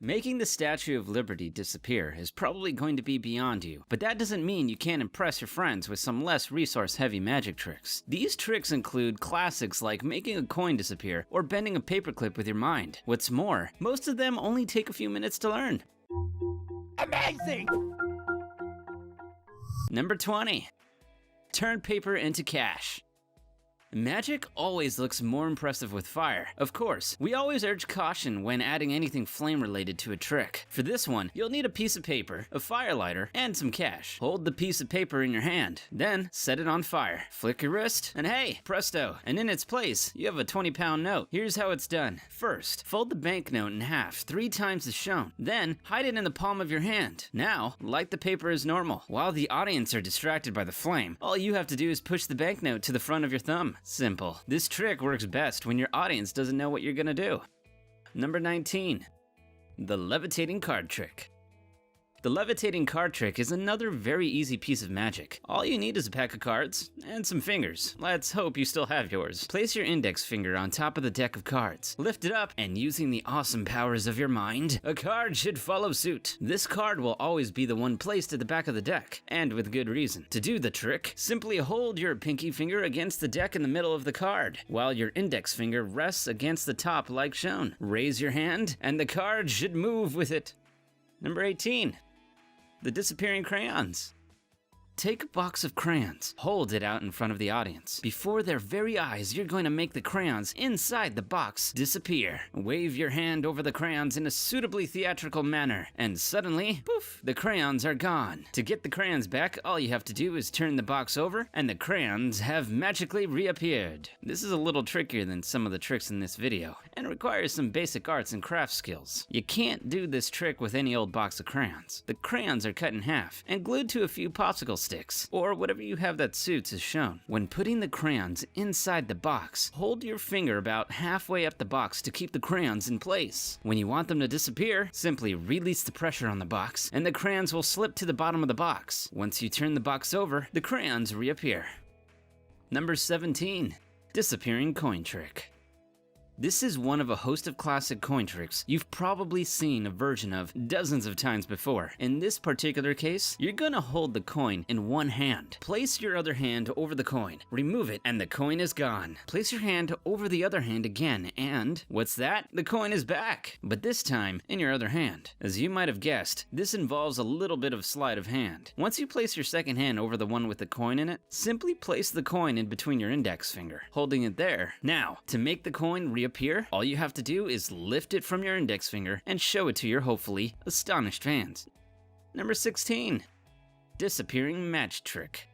Making the Statue of Liberty disappear is probably going to be beyond you, but that doesn't mean you can't impress your friends with some less resource-heavy magic tricks. These tricks include classics like making a coin disappear or bending a paperclip with your mind. What's more, most of them only take a few minutes to learn. Amazing! Number 20. Turn paper into cash. Magic always looks more impressive with fire. Of course, we always urge caution when adding anything flame-related to a trick. For this one, you'll need a piece of paper, a fire lighter, and some cash. Hold the piece of paper in your hand, then set it on fire. Flick your wrist, and hey, presto, and in its place, you have a 20-pound note. Here's how it's done. First, fold the banknote in half 3 times as shown. Then, hide it in the palm of your hand. Now, light the paper as normal. While the audience are distracted by the flame, all you have to do is push the banknote to the front of your thumb. Simple. This trick works best when your audience doesn't know what you're gonna do. Number 19. The levitating card trick. The levitating card trick is another very easy piece of magic. All you need is a pack of cards and some fingers. Let's hope you still have yours. Place your index finger on top of the deck of cards. Lift it up, and using the awesome powers of your mind, a card should follow suit. This card will always be the one placed at the back of the deck, and with good reason. To do the trick, simply hold your pinky finger against the deck in the middle of the card, while your index finger rests against the top like shown. Raise your hand, and the card should move with it. Number 18. The disappearing crayons. Take a box of crayons, hold it out in front of the audience. Before their very eyes, you're going to make the crayons inside the box disappear. Wave your hand over the crayons in a suitably theatrical manner, and suddenly, poof, the crayons are gone. To get the crayons back, all you have to do is turn the box over, and the crayons have magically reappeared. This is a little trickier than some of the tricks in this video, and requires some basic arts and crafts skills. You can't do this trick with any old box of crayons. The crayons are cut in half, and glued to a few popsicle sticks, or whatever you have that suits as shown. When putting the crayons inside the box, hold your finger about halfway up the box to keep the crayons in place. When you want them to disappear, simply release the pressure on the box, and the crayons will slip to the bottom of the box. Once you turn the box over, the crayons reappear. Number 17. Disappearing coin trick. This is one of a host of classic coin tricks you've probably seen a version of dozens of times before. In this particular case, you're gonna hold the coin in one hand. Place your other hand over the coin, remove it, and the coin is gone. Place your hand over the other hand again, and what's that? The coin is back, but this time in your other hand. As you might have guessed, this involves a little bit of sleight of hand. Once you place your second hand over the one with the coin in it, simply place the coin in between your index finger, holding it there. Now, to make the coin reappear, all you have to do is lift it from your index finger and show it to your hopefully astonished fans. Number 16. Disappearing match trick.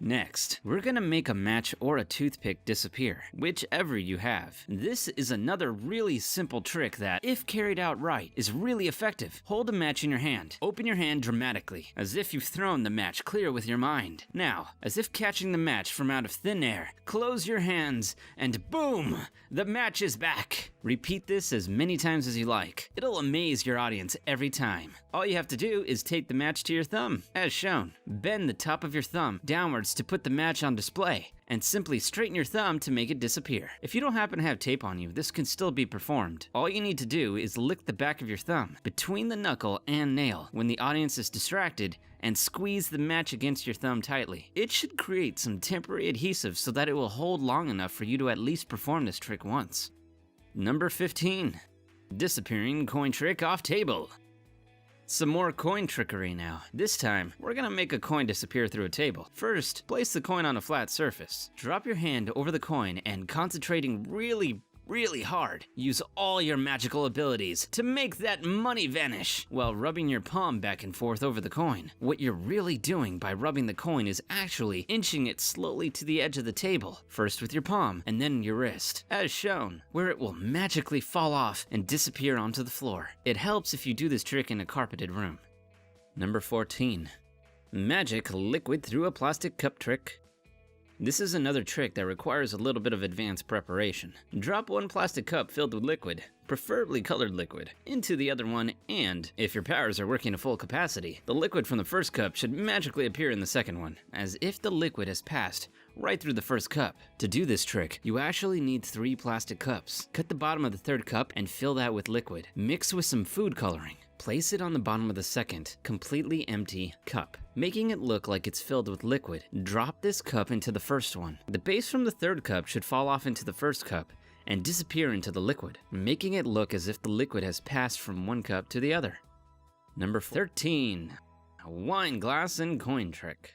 Next, we're gonna make a match or a toothpick disappear, whichever you have. This is another really simple trick that, if carried out right, is really effective. Hold a match in your hand. Open your hand dramatically, as if you've thrown the match clear with your mind. Now, as if catching the match from out of thin air, close your hands, and boom! The match is back! Repeat this as many times as you like. It'll amaze your audience every time. All you have to do is tape the match to your thumb, as shown. Bend the top of your thumb downwards to put the match on display, and simply straighten your thumb to make it disappear. If you don't happen to have tape on you, this can still be performed. All you need to do is lick the back of your thumb between the knuckle and nail when the audience is distracted, and squeeze the match against your thumb tightly. It should create some temporary adhesive so that it will hold long enough for you to at least perform this trick once. Number 15. Disappearing coin trick off table. Some more coin trickery now. This time, we're gonna make a coin disappear through a table. First, place the coin on a flat surface. Drop your hand over the coin and, concentrating really hard, use all your magical abilities to make that money vanish while rubbing your palm back and forth over the coin. What you're really doing by rubbing the coin is actually inching it slowly to the edge of the table, first with your palm and then your wrist, as shown, where it will magically fall off and disappear onto the floor. It helps if you do this trick in a carpeted room. Number 14. Magic liquid through a plastic cup trick. This is another trick that requires a little bit of advanced preparation. Drop one plastic cup filled with liquid, preferably colored liquid, into the other one, and if your powers are working at full capacity, the liquid from the first cup should magically appear in the second one, as if the liquid has passed right through the first cup. To do this trick, you actually need 3 plastic cups. Cut the bottom of the 3rd cup and fill that with liquid. Mix with some food coloring. Place it on the bottom of the 2nd, completely empty cup, making it look like it's filled with liquid. Drop this cup into the first one. The base from the 3rd cup should fall off into the 1st cup and disappear into the liquid, making it look as if the liquid has passed from one cup to the other. Number 13, a wine glass and coin trick.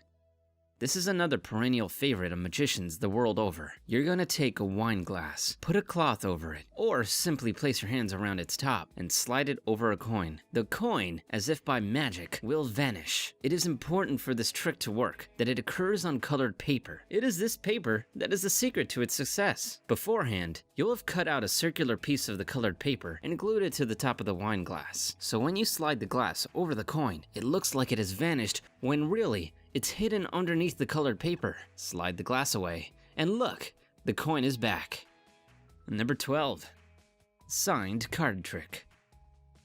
This is another perennial favorite of magicians the world over. You're gonna take a wine glass, put a cloth over it, or simply place your hands around its top and slide it over a coin. The coin, as if by magic, will vanish. It is important for this trick to work that it occurs on colored paper. It is this paper that is the secret to its success. Beforehand, you'll have cut out a circular piece of the colored paper and glued it to the top of the wine glass. So when you slide the glass over the coin, it looks like it has vanished when really, it's hidden underneath the colored paper. Slide the glass away, and look, the coin is back. Number 12, signed card trick.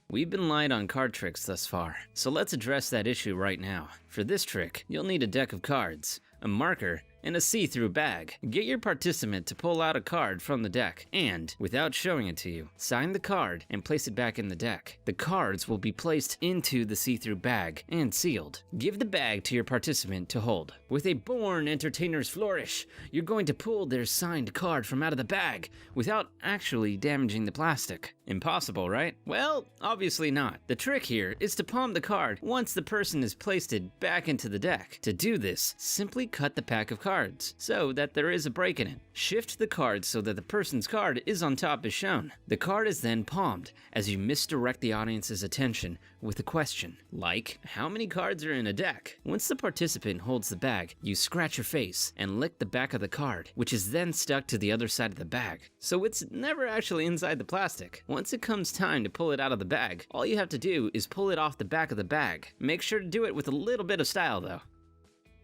We've been light on card tricks thus far, so let's address that issue right now. For this trick, you'll need a deck of cards, a marker, and a see-through bag. Get your participant to pull out a card from the deck and, without showing it to you, sign the card and place it back in the deck. The cards will be placed into the see-through bag and sealed. Give the bag to your participant to hold. With a born entertainer's flourish, you're going to pull their signed card from out of the bag without actually damaging the plastic. Impossible, right? Well, obviously not. The trick here is to palm the card once the person has placed it back into the deck. To do this, simply cut the pack of cards so that there is a break in it. Shift the card so that the person's card is on top as shown. The card is then palmed as you misdirect the audience's attention with a question, like, how many cards are in a deck? Once the participant holds the bag, you scratch your face and lick the back of the card, which is then stuck to the other side of the bag. So it's never actually inside the plastic. Once it comes time to pull it out of the bag, all you have to do is pull it off the back of the bag. Make sure to do it with a little bit of style though.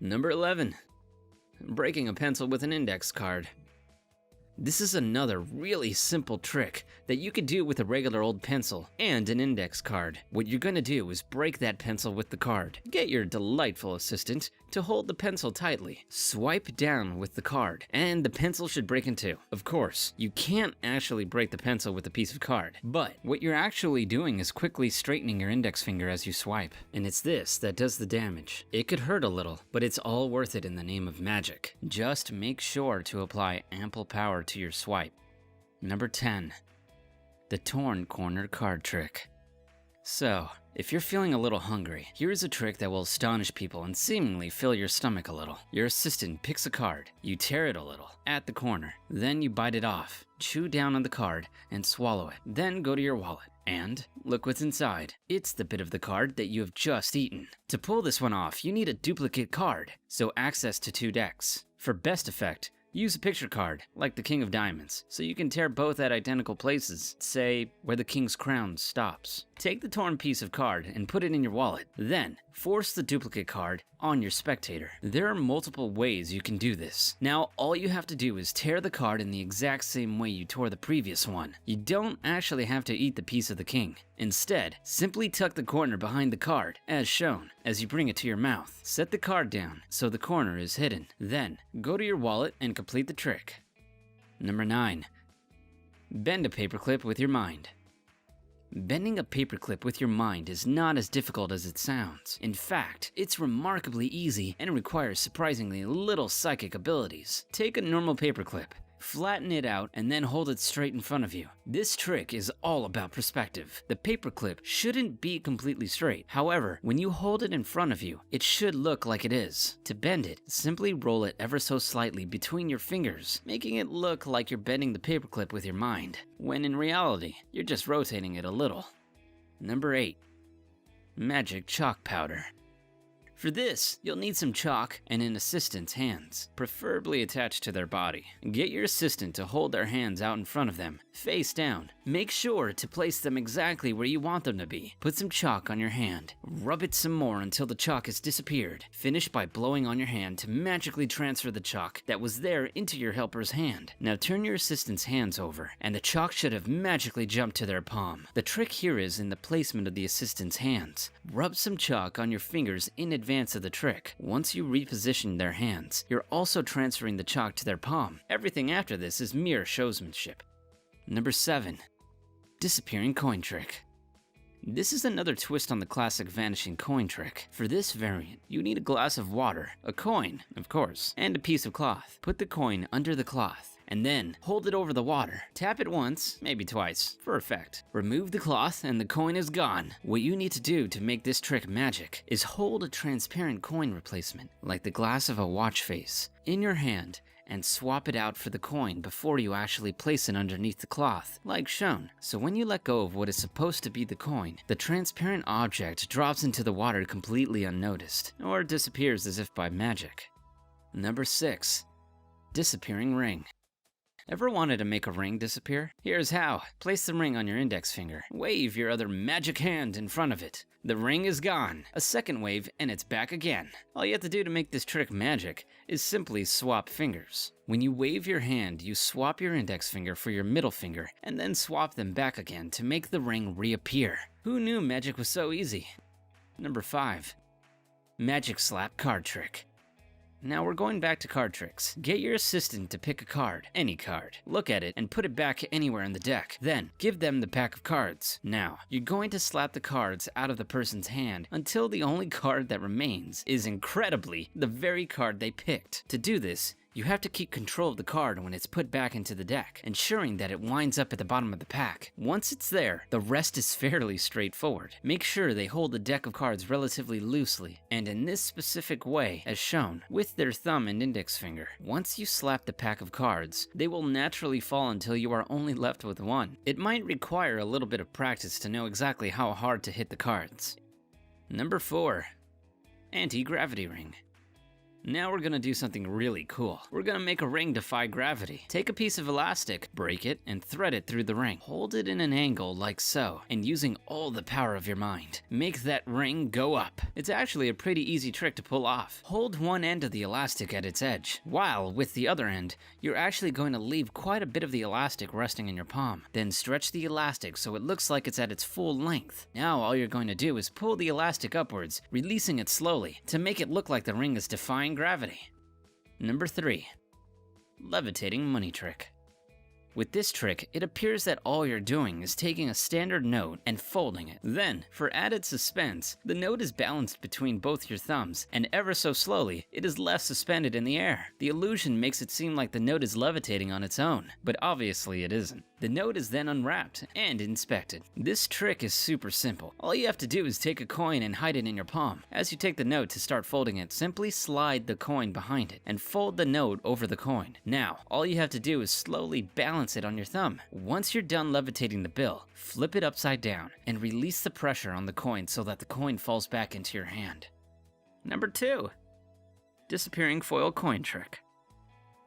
Number 11, breaking a pencil with an index card. This is another really simple trick that you could do with a regular old pencil and an index card. What you're gonna do is break that pencil with the card. Get your delightful assistant to hold the pencil tightly. Swipe down with the card, and the pencil should break in two. Of course, you can't actually break the pencil with a piece of card, but what you're actually doing is quickly straightening your index finger as you swipe. And it's this that does the damage. It could hurt a little, but it's all worth it in the name of magic. Just make sure to apply ample power to your swipe. Number 10, the torn corner card trick. So, if you're feeling a little hungry, here's a trick that will astonish people and seemingly fill your stomach a little. Your assistant picks a card, you tear it a little at the corner, then you bite it off, chew down on the card, and swallow it. Then go to your wallet and look what's inside. It's the bit of the card that you have just eaten. To pull this one off, you need a duplicate card, so access to 2 decks. For best effect, use a picture card, like the King of Diamonds, so you can tear both at identical places, say where the King's crown stops. Take the torn piece of card and put it in your wallet. Then, force the duplicate card on your spectator. There are multiple ways you can do this. Now, all you have to do is tear the card in the exact same way you tore the previous one. You don't actually have to eat the piece of the king. Instead, simply tuck the corner behind the card, as shown, as you bring it to your mouth. Set the card down so the corner is hidden. Then, go to your wallet and complete the trick. Number 9, bend a paperclip with your mind. Bending a paperclip with your mind is not as difficult as it sounds. In fact, it's remarkably easy and requires surprisingly little psychic abilities. Take a normal paperclip, flatten it out, and then hold it straight in front of you. This trick is all about perspective. The paperclip shouldn't be completely straight. However, when you hold it in front of you, it should look like it is. To bend it, simply roll it ever so slightly between your fingers, making it look like you're bending the paperclip with your mind, when in reality, you're just rotating it a little. Number 8, magic chalk powder. For this, you'll need some chalk and an assistant's hands, preferably attached to their body. Get your assistant to hold their hands out in front of them, face down. Make sure to place them exactly where you want them to be. Put some chalk on your hand. Rub it some more until the chalk has disappeared. Finish by blowing on your hand to magically transfer the chalk that was there into your helper's hand. Now turn your assistant's hands over, and the chalk should have magically jumped to their palm. The trick here is in the placement of the assistant's hands. Rub some chalk on your fingers in advance advance of the trick. Once you reposition their hands, you're also transferring the chalk to their palm. Everything after this is mere showsmanship. Number 7. Disappearing coin trick. This is another twist on the classic vanishing coin trick. For this variant, you need a glass of water, a coin, of course, and a piece of cloth. Put the coin under the cloth, and then hold it over the water. Tap it once, maybe twice, for effect. Remove the cloth and the coin is gone. What you need to do to make this trick magic is hold a transparent coin replacement, like the glass of a watch face, in your hand, and swap it out for the coin before you actually place it underneath the cloth, like shown. So when you let go of what is supposed to be the coin, the transparent object drops into the water completely unnoticed, or disappears as if by magic. Number 6. Disappearing ring. Ever wanted to make a ring disappear? Here's how. Place the ring on your index finger. Wave your other magic hand in front of it. The ring is gone. A second wave and it's back again. All you have to do to make this trick magic is simply swap fingers. When you wave your hand, you swap your index finger for your middle finger and then swap them back again to make the ring reappear. Who knew magic was so easy? Number 5. Magic slap card trick. Now we're going back to card tricks. Get your assistant to pick a card, any card. Look at it and put it back anywhere in the deck. Then, give them the pack of cards. Now, you're going to slap the cards out of the person's hand until the only card that remains is incredibly the very card they picked. To do this, you have to keep control of the card when it's put back into the deck, ensuring that it winds up at the bottom of the pack. Once it's there, the rest is fairly straightforward. Make sure they hold the deck of cards relatively loosely, and in this specific way, as shown, with their thumb and index finger. Once you slap the pack of cards, they will naturally fall until you are only left with one. It might require a little bit of practice to know exactly how hard to hit the cards. Number 4. Anti-gravity ring. Now we're gonna do something really cool. We're gonna make a ring defy gravity. Take a piece of elastic, break it, and thread it through the ring. Hold it in an angle like so, and using all the power of your mind, make that ring go up. It's actually a pretty easy trick to pull off. Hold one end of the elastic at its edge, while with the other end, you're actually going to leave quite a bit of the elastic resting in your palm. Then stretch the elastic so it looks like it's at its full length. Now all you're going to do is pull the elastic upwards, releasing it slowly, to make it look like the ring is defying gravity. Number 3. Levitating money trick. With this trick, it appears that all you're doing is taking a standard note and folding it. Then, for added suspense, the note is balanced between both your thumbs, and ever so slowly, it is left suspended in the air. The illusion makes it seem like the note is levitating on its own, but obviously it isn't. The note is then unwrapped and inspected. This trick is super simple. All you have to do is take a coin and hide it in your palm. As you take the note to start folding it, simply slide the coin behind it and fold the note over the coin. Now, all you have to do is slowly balance it on your thumb. Once you're done levitating the bill, flip it upside down and release the pressure on the coin so that the coin falls back into your hand. Number 2. Disappearing foil coin trick.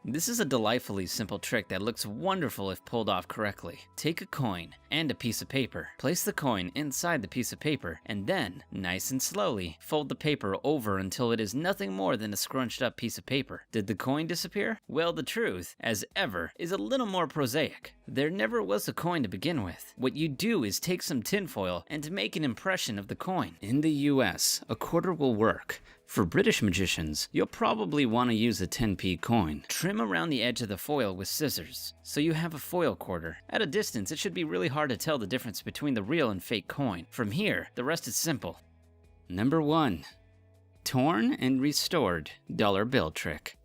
This is a delightfully simple trick that looks wonderful if pulled off correctly. Take a coin and a piece of paper. Place the coin inside the piece of paper, and then, nice and slowly, fold the paper over until it is nothing more than a scrunched up piece of paper. Did the coin disappear? Well, the truth, as ever, is a little more prosaic. There never was a coin to begin with. What you do is take some tinfoil and make an impression of the coin. In the US, a quarter will work. For British magicians, you'll probably want to use a 10p coin. Trim around the edge of the foil with scissors, so you have a foil quarter. At a distance, it should be really hard to tell the difference between the real and fake coin. From here, the rest is simple. Number 1. Torn and restored dollar bill trick.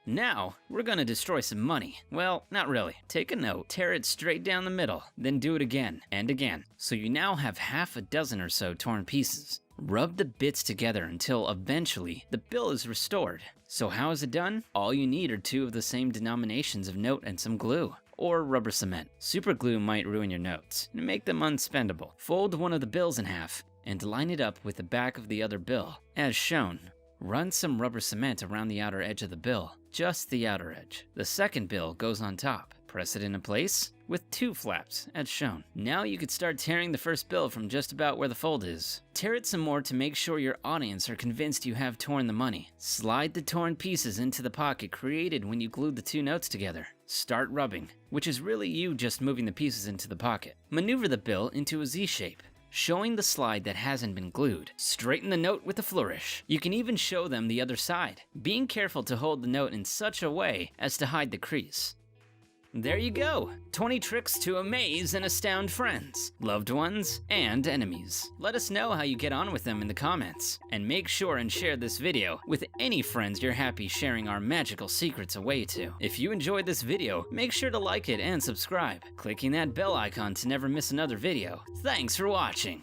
Now, we're gonna destroy some money. Well, not really. Take a note, tear it straight down the middle, then do it again and again. So you now have half a dozen or so torn pieces. Rub the bits together until eventually the bill is restored. So how is it done? All you need are 2 of the same denominations of note and some glue, or rubber cement. Super glue might ruin your notes and make them unspendable. Fold one of the bills in half and line it up with the back of the other bill, as shown. Run some rubber cement around the outer edge of the bill, just the outer edge. The second bill goes on top. Press it into place with 2 flaps, as shown. Now you could start tearing the first bill from just about where the fold is. Tear it some more to make sure your audience are convinced you have torn the money. Slide the torn pieces into the pocket created when you glued the 2 notes together. Start rubbing, which is really you just moving the pieces into the pocket. Maneuver the bill into a Z shape. showing the slide that hasn't been glued. Straighten the note with a flourish. You can even show them the other side, being careful to hold the note in such a way as to hide the crease. There you go, 20 tricks to amaze and astound friends, loved ones, and enemies. Let us know how you get on with them in the comments, and make sure and share this video with any friends you're happy sharing our magical secrets away to. If you enjoyed this video, make sure to like it and subscribe, clicking that bell icon to never miss another video. Thanks for watching!